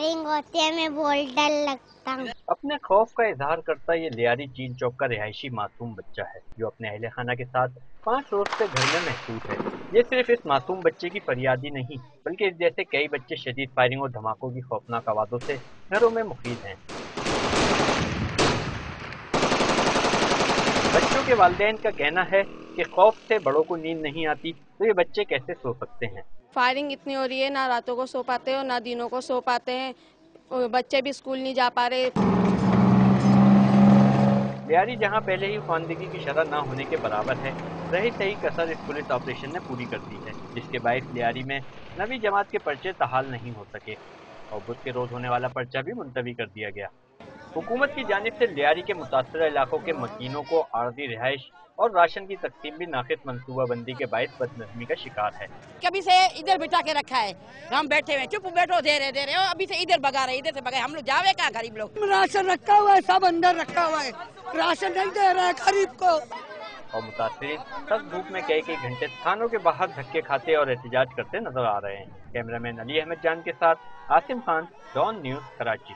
Firing होती है, मैं बहुत डर लगता हूँ। अपने खौफ का इजहार करता ये लियारी चीन चौक का रिहायशी मासूम बच्चा है जो अपने अहले खाना के साथ 5 रोज से घर में महसूस है। ये सिर्फ इस मासूम बच्चे की फरियादी नहीं बल्कि इस जैसे कई बच्चे शदीद फायरिंग और धमाकों की खौफनाक आवाजों से घरों में मुफीद हैं। बच्चों के वालिदैन का कहना है कि खौफ से बड़ों को नींद नहीं आती तो ये बच्चे कैसे सो सकते हैं। फायरिंग इतनी हो रही है, ना रातों को सो पाते हो ना दिनों को सो पाते हैं, और बच्चे भी स्कूल नहीं जा पा रहे। लियारी जहां पहले ही ख्वानदगी की शरह ना होने के बराबर है, रही सही कसर इस पुलिस ऑपरेशन ने पूरी कर दी है जिसके बायस लियारी में नवी जमात के पर्चे तहाल नहीं हो सके और बुध के रोज होने वाला पर्चा भी मुलतवी कर दिया गया। हुकूमत की जानिब से लियारी के मुतासरा इलाकों के मकीनों को आर्जी रिहाइश और राशन की तकसीम भी नाकिस मनसूबा बंदी के बायस बदनज़मी का शिकार है। कभी से इधर बिठा के रखा है, हम बैठे हुए चुप बैठो, दे रहे और अभी से इधर भगा रहे, इधर से भगा, हम लोग जावे कहाँ गरीब लोग। राशन रखा हुआ है, सब अंदर रखा हुआ है, राशन नहीं दे रहा है गरीब को। और मुतासरीन सख्त धूप में कई घंटे थानों के बाहर धक्के खाते और एहतजाज करते नजर आ रहे हैं। कैमरामैन अली अहमद जान के साथ आसिम खान, डॉन न्यूज़, कराची।